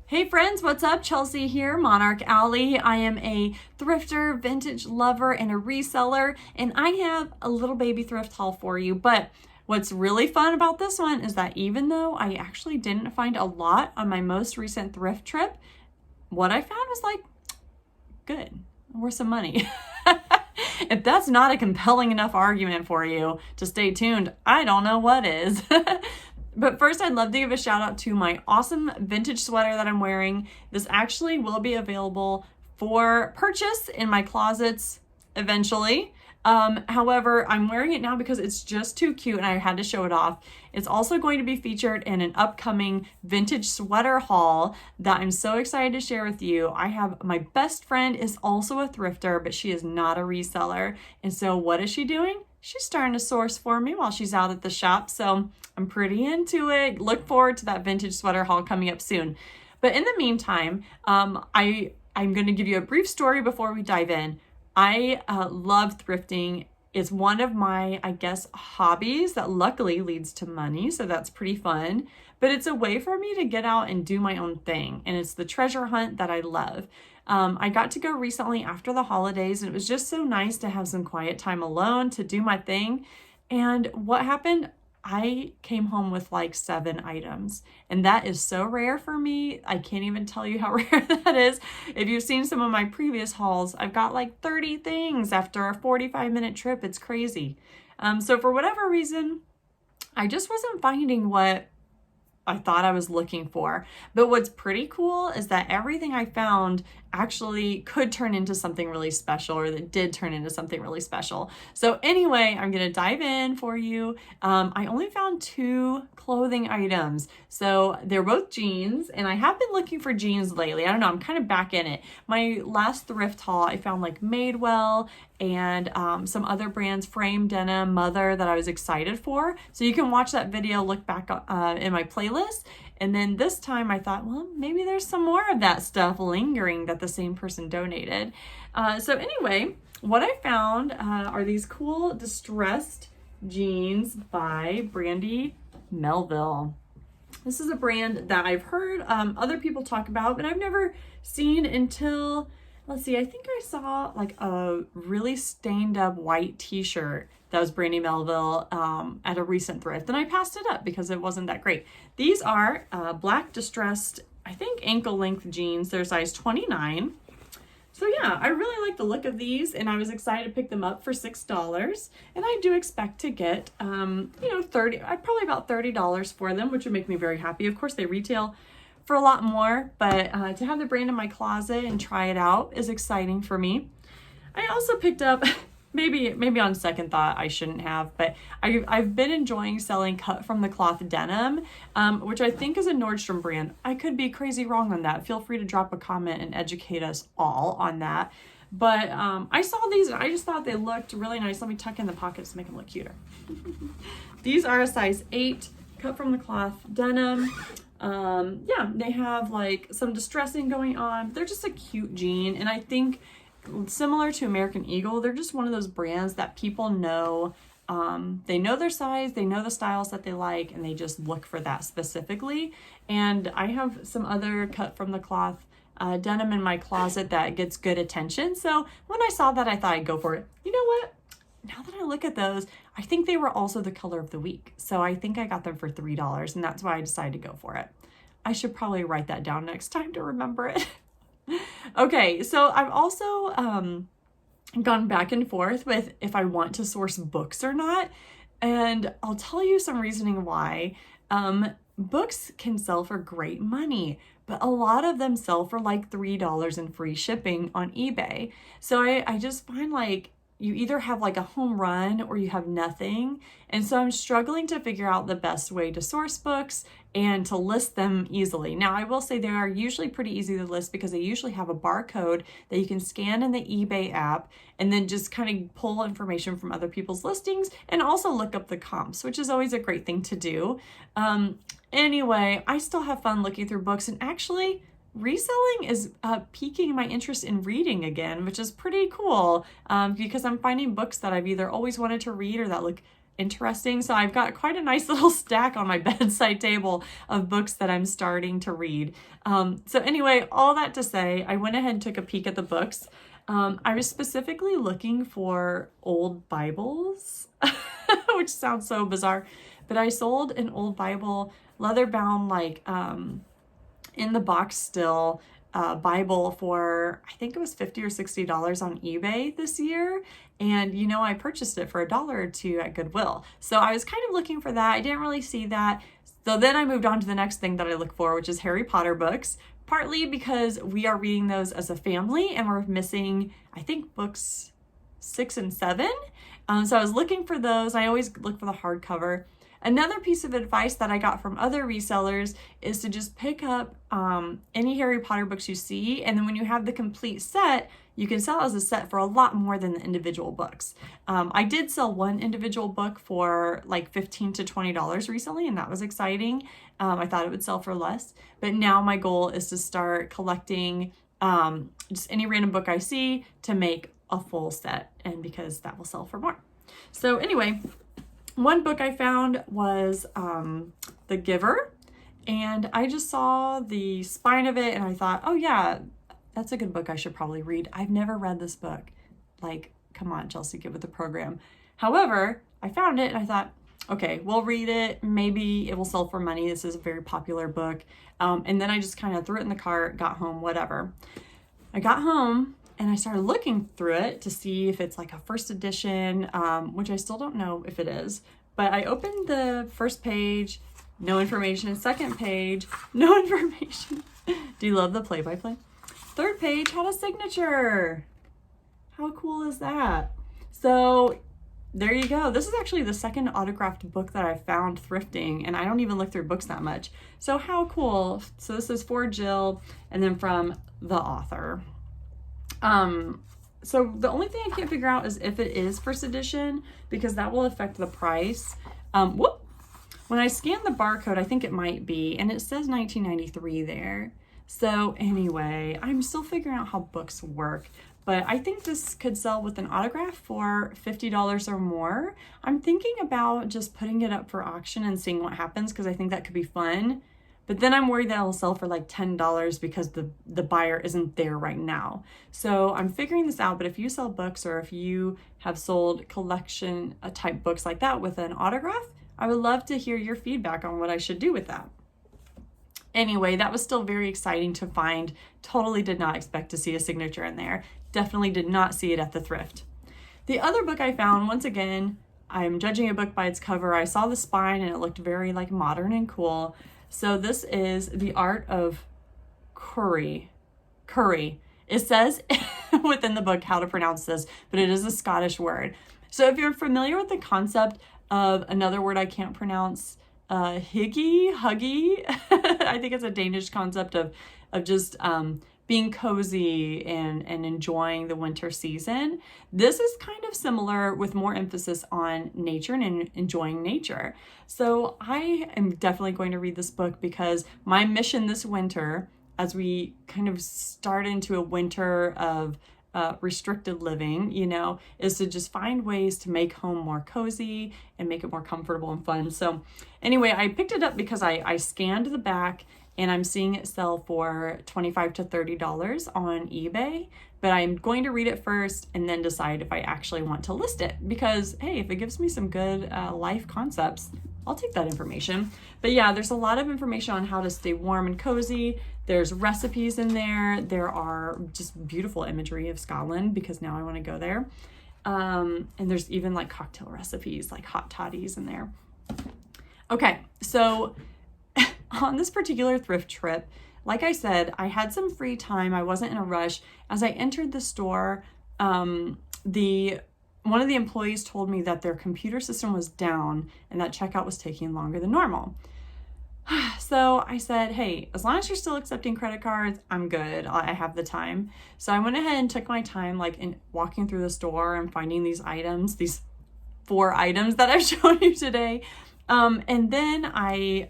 Hey friends, what's up? Chelsea here, Monarch Alley. I am a thrifter, vintage lover, and a reseller, and I have a little baby thrift haul for you. But what's really fun about this one is that even though I actually didn't find a lot on my most recent thrift trip, what I found was like, good, worth some money. If that's not a compelling enough argument for you to stay tuned, I don't know what is. But first, I'd love to give a shout out to my awesome vintage sweater that I'm wearing. This actually will be available for purchase in my closets eventually. However, I'm wearing it now because it's just too cute and I had to show it off. It's also going to be featured in an upcoming vintage sweater haul that I'm so excited to share with you. I have my best friend is also a thrifter, but she is not a reseller. And so what is she doing? She's starting to source for me while she's out at the shop. So I'm pretty into it. Look forward to that vintage sweater haul coming up soon. But in the meantime, I'm going to give you a brief story before we dive in. I love thrifting. It's one of my, I guess, hobbies that luckily leads to money. So that's pretty fun. But it's a way for me to get out and do my own thing. And it's the treasure hunt that I love. I got to go recently after the holidays, and it was just so nice to have some quiet time alone to do my thing. And what happened? I came home with like 7 items, and that is so rare for me. I can't even tell you how rare that is. If you've seen some of my previous hauls, I've got like 30 things after a 45-minute trip. It's crazy. So for whatever reason, I just wasn't finding what I thought I was looking for. But what's pretty cool is that everything I found actually could turn into something really special, or that did turn into something really special. So anyway, I'm going to dive in for you. I only found 2 clothing items. So they're both jeans, and I have been looking for jeans lately. I don't know, I'm kind of back in it. My last thrift haul, I found like Madewell and some other brands, Frame Denim, Mother, that I was excited for. So you can watch that video, look back in my playlist. And then this time I thought, well, maybe there's some more of that stuff lingering that the same person donated. So anyway, what I found are these cool distressed jeans by Brandy Melville. This is a brand that I've heard other people talk about, but I've never seen until, let's see, I think I saw like a really stained up white t-shirt that was Brandy Melville at a recent thrift, and I passed it up because it wasn't that great. These are black distressed, I think ankle length jeans. They're size 29. So yeah, I really like the look of these, and I was excited to pick them up for $6. And I do expect to get, probably about $30 for them, which would make me very happy. Of course, they retail for a lot more, but to have the brand in my closet and try it out is exciting for me. I also picked up, maybe on second thought I shouldn't have, but I've been enjoying selling cut from the cloth denim, which I think is a Nordstrom brand. I could be crazy wrong on that. Feel free to drop a comment and educate us all on that. But I saw these and I just thought they looked really nice. Let me tuck in the pockets to make them look cuter. These are a size 8 cut from the cloth denim. They have like some distressing going on. They're just a cute jean, and I think similar to American Eagle, they're just one of those brands that people know. They know their size, they know the styles that they like, and they just look for that specifically. And I have some other cut from the cloth denim in my closet that gets good attention. So when I saw that, I thought I'd go for it. You know what? Now that I look at those, I think they were also the color of the week. So I think I got them for $3, and that's why I decided to go for it. I should probably write that down next time to remember it. Okay, so I've also gone back and forth with if I want to source books or not. And I'll tell you some reasoning why. Books can sell for great money, but a lot of them sell for like $3 in free shipping on eBay. So I just find like you either have like a home run or you have nothing. And so I'm struggling to figure out the best way to source books and to list them easily. Now, I will say they are usually pretty easy to list because they usually have a barcode that you can scan in the eBay app and then just kind of pull information from other people's listings and also look up the comps, which is always a great thing to do. Anyway, I still have fun looking through books, and actually reselling is piquing my interest in reading again, which is pretty cool because I'm finding books that I've either always wanted to read or that look interesting. So I've got quite a nice little stack on my bedside table of books that I'm starting to read. So anyway, all that to say, I went ahead and took a peek at the books. I was specifically looking for old Bibles, which sounds so bizarre, but I sold an old Bible, leather bound, like in the box still, Bible for, I think it was $50 or $60 on eBay this year. And, you know, I purchased it for $1 or $2 at Goodwill. So I was kind of looking for that. I didn't really see that. So then I moved on to the next thing that I look for, which is Harry Potter books, partly because we are reading those as a family and we're missing, I think, books 6 and 7. So I was looking for those. I always look for the hardcover. Another piece of advice that I got from other resellers is to just pick up any Harry Potter books you see, and then when you have the complete set, you can sell it as a set for a lot more than the individual books. I did sell one individual book for like $15 to $20 recently, and that was exciting. I thought it would sell for less, but now my goal is to start collecting just any random book I see to make a full set, and because that will sell for more. So anyway, one book I found was The Giver, and I just saw the spine of it and I thought, oh yeah, that's a good book I should probably read. I've never read this book. Like, come on, Chelsea, get with the program. However, I found it and I thought, okay, we'll read it. Maybe it will sell for money. This is a very popular book. And then I just kind of threw it in the cart, got home, whatever. I got home and I started looking through it to see if it's like a first edition, which I still don't know if it is. But I opened the first page, no information. Second page, no information. Do you love the play-by-play? Third page had a signature. How cool is that? So there you go. This is actually the second autographed book that I found thrifting, and I don't even look through books that much. So how cool. So this is for Jill, and then from the author. So the only thing I can't figure out is if it is first edition, because that will affect the price. When I scan the barcode, I think it might be, and it says 1993 there. So anyway, I'm still figuring out how books work, but I think this could sell with an autograph for $50 or more. I'm thinking about just putting it up for auction and seeing what happens, because I think that could be fun. But then I'm worried that it'll sell for like $10 because the buyer isn't there right now. So I'm figuring this out, but if you sell books or if you have sold collection type books like that with an autograph, I would love to hear your feedback on what I should do with that. Anyway, that was still very exciting to find. Totally did not expect to see a signature in there. Definitely did not see it at the thrift. The other book I found, once again, I'm judging a book by its cover. I saw the spine and it looked very like modern and cool. So this is The Art of Curry. It says within the book how to pronounce this, but it is a Scottish word. So if you're familiar with the concept of another word I can't pronounce, huggy, I think it's a Danish concept of just being cozy and enjoying the winter season. This is kind of similar with more emphasis on nature and enjoying nature. So I am definitely going to read this book because my mission this winter, as we kind of start into a winter of restricted living, you know, is to just find ways to make home more cozy and make it more comfortable and fun. So anyway, I picked it up because I scanned the back and I'm seeing it sell for $25 to $30 on eBay, but I'm going to read it first and then decide if I actually want to list it, because hey, if it gives me some good life concepts, I'll take that information. But yeah, there's a lot of information on how to stay warm and cozy. There's recipes in there. There are just beautiful imagery of Scotland because now I want to go there. And there's even like cocktail recipes, like hot toddies in there. Okay, so on this particular thrift trip, like I said, I had some free time. I wasn't in a rush. As I entered the store, one of the employees told me that their computer system was down and that checkout was taking longer than normal. So I said, hey, as long as you're still accepting credit cards, I'm good. I have the time. So I went ahead and took my time, like in walking through the store and finding these items, these 4 items that I've shown you today. And then I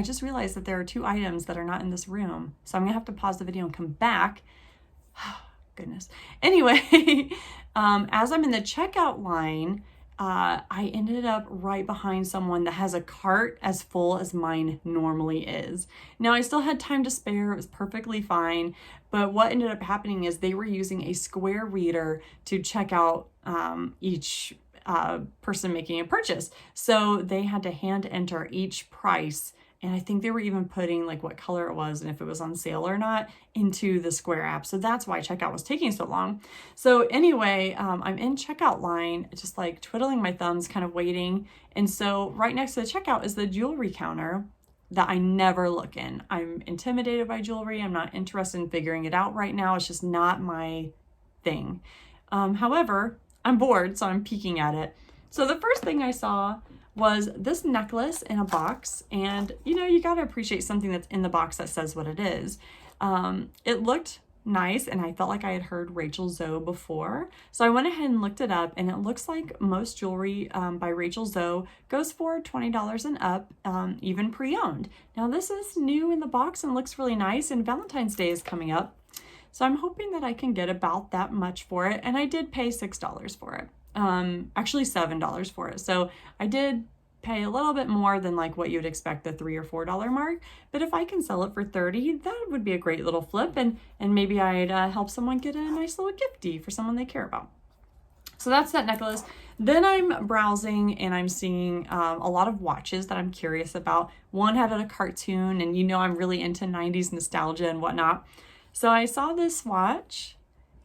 just realized that there are 2 items that are not in this room. So I'm gonna have to pause the video and come back. goodness. Anyway, as I'm in the checkout line, I ended up right behind someone that has a cart as full as mine normally is. Now, I still had time to spare. It was perfectly fine. But what ended up happening is they were using a square reader to check out each person making a purchase. So they had to hand enter each price. And I think they were even putting like what color it was and if it was on sale or not into the Square app. So that's why checkout was taking so long. So anyway, I'm in checkout line, just like twiddling my thumbs, kind of waiting. And so right next to the checkout is the jewelry counter that I never look in. I'm intimidated by jewelry. I'm not interested in figuring it out right now. It's just not my thing. However, I'm bored, so I'm peeking at it. So the first thing I saw was this necklace in a box, and you got to appreciate something that's in the box that says what it is. It looked nice, and I felt like I had heard Rachel Zoe before, so I went ahead and looked it up, and it looks like most jewelry by Rachel Zoe goes for $20 and up, even pre-owned. Now this is new in the box and looks really nice, and Valentine's Day is coming up, so I'm hoping that I can get about that much for it, and I did pay $6 for it. Actually $7 for it. So I did pay a little bit more than like what you'd expect, the $3 or $4 mark. But if I can sell it for 30, that would be a great little flip. And maybe I'd help someone get a nice little gifty for someone they care about. So that's that necklace. Then I'm browsing and I'm seeing a lot of watches that I'm curious about. One had a cartoon, and I'm really into 90s nostalgia and whatnot. So I saw this watch,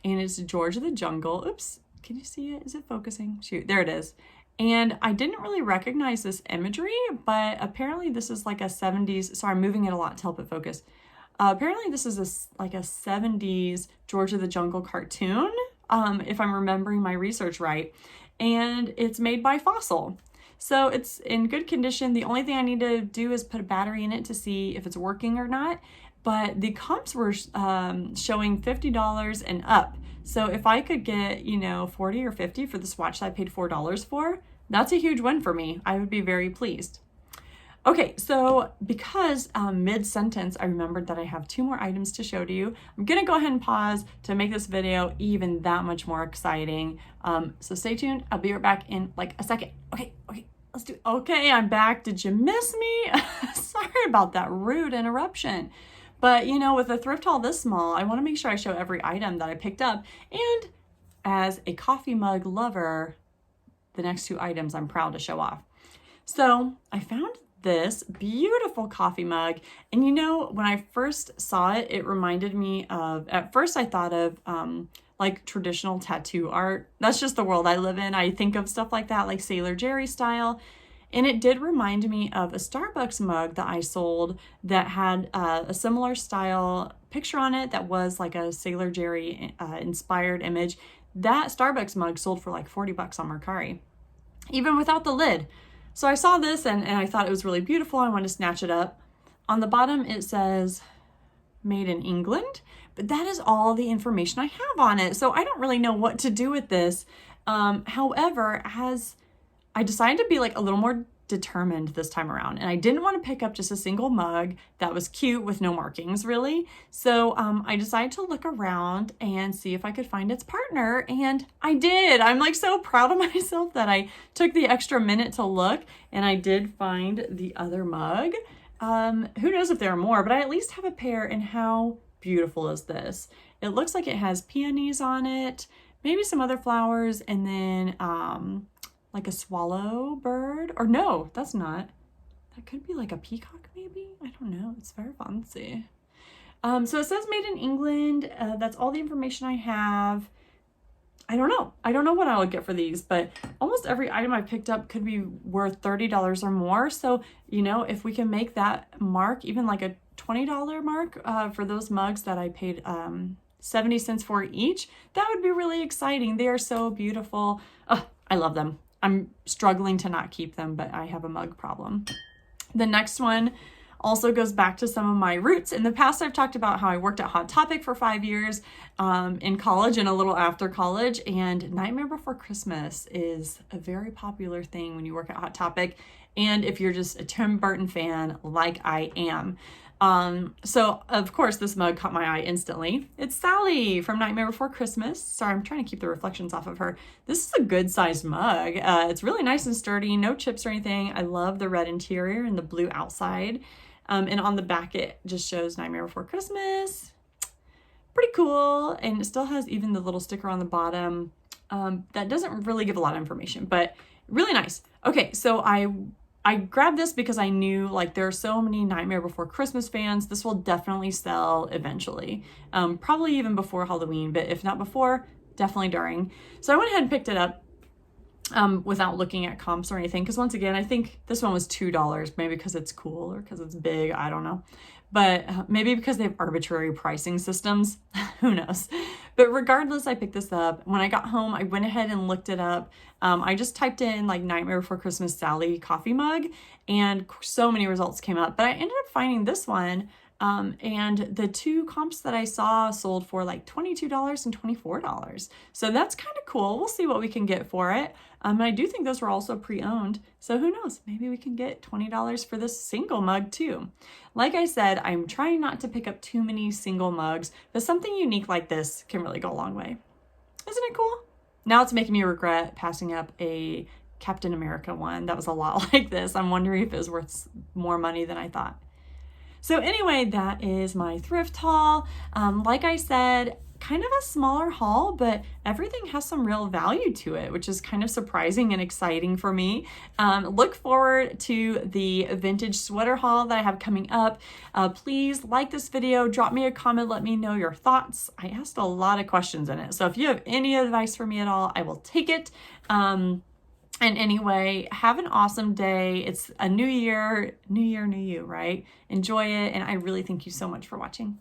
and it's George of the Jungle. Oops. Can you see it? Is it focusing? Shoot, there it is. And I didn't really recognize this imagery, but apparently this is like a 70s, sorry, I'm moving it a lot to help it focus. Apparently this is like a 70s George of the Jungle cartoon, if I'm remembering my research right. And it's made by Fossil. So it's in good condition. The only thing I need to do is put a battery in it to see if it's working or not. But the comps were showing $50 and up. So if I could get, 40 or 50 for this watch that I paid $4 for, that's a huge win for me. I would be very pleased. Okay, so because mid-sentence, I remembered that I have 2 more items to show to you. I'm gonna go ahead and pause to make this video even that much more exciting. So stay tuned. I'll be right back in like a second. Okay, let's do it. Okay, I'm back. Did you miss me? Sorry about that rude interruption. But with a thrift haul this small, I want to make sure I show every item that I picked up. And as a coffee mug lover, the next 2 items I'm proud to show off. So I found this beautiful coffee mug. And when I first saw it, it reminded me of, at first I thought of like traditional tattoo art. That's just the world I live in. I think of stuff like that, like Sailor Jerry style. And it did remind me of a Starbucks mug that I sold that had a similar style picture on it that was like a Sailor Jerry inspired image. That Starbucks mug sold for like $40 on Mercari, even without the lid. So I saw this and I thought it was really beautiful. I wanted to snatch it up. On the bottom, it says made in England, but that is all the information I have on it. So I don't really know what to do with this. However, as I decided to be like a little more determined this time around, and I didn't want to pick up just a single mug that was cute with no markings really. So I decided to look around and see if I could find its partner, and I did. I'm like so proud of myself that I took the extra minute to look, and I did find the other mug. Who knows if there are more, but I at least have a pair, and how beautiful is this? It looks like it has peonies on it, maybe some other flowers, and then like a swallow bird, or no, that's not. That could be like a peacock maybe? I don't know. It's very fancy. So it says made in England. That's all the information I have. I don't know. I don't know what I would get for these, but almost every item I picked up could be worth $30 or more. So, if we can make that mark, even like a $20 mark for those mugs that I paid 70 cents for each, that would be really exciting. They are so beautiful. Oh, I love them. I'm struggling to not keep them, but I have a mug problem. The next one also goes back to some of my roots. In the past, I've talked about how I worked at Hot Topic for 5 years in college and a little after college. And Nightmare Before Christmas is a very popular thing when you work at Hot Topic. And if you're just a Tim Burton fan like I am. So of course this mug caught my eye instantly. It's Sally from Nightmare Before Christmas. Sorry, I'm trying to keep the reflections off of her. This is a good sized mug. It's really nice and sturdy, no chips or anything. I love the red interior and the blue outside. And on the back, it just shows Nightmare Before Christmas. Pretty cool. And it still has even the little sticker on the bottom. That doesn't really give a lot of information, but really nice. Okay, so I grabbed this because I knew like there are so many Nightmare Before Christmas fans. This will definitely sell eventually. Probably even before Halloween, but if not before, definitely during. So I went ahead and picked it up without looking at comps or anything. Because once again, I think this one was $2, maybe because it's cool or because it's big, I don't know. But maybe because they have arbitrary pricing systems, who knows. But regardless, I picked this up. When I got home, I went ahead and looked it up. I just typed in like Nightmare Before Christmas Sally coffee mug and so many results came up. But I ended up finding this one and the two comps that I saw sold for like $22 and $24. So that's kind of cool. We'll see what we can get for it. And I do think those were also pre-owned. So who knows, maybe we can get $20 for this single mug too. Like I said, I'm trying not to pick up too many single mugs, but something unique like this can really go a long way. Isn't it cool? Now it's making me regret passing up a Captain America one that was a lot like this. I'm wondering if it was worth more money than I thought. So anyway, that is my thrift haul. Like I said, kind of a smaller haul, but everything has some real value to it, which is kind of surprising and exciting for me. Look forward to the vintage sweater haul that I have coming up. Please like this video, drop me a comment, let me know your thoughts. I asked a lot of questions in it, so if you have any advice for me at all, I will take it. And anyway, have an awesome day. It's a new year, new you, right? Enjoy it. And I really thank you so much for watching.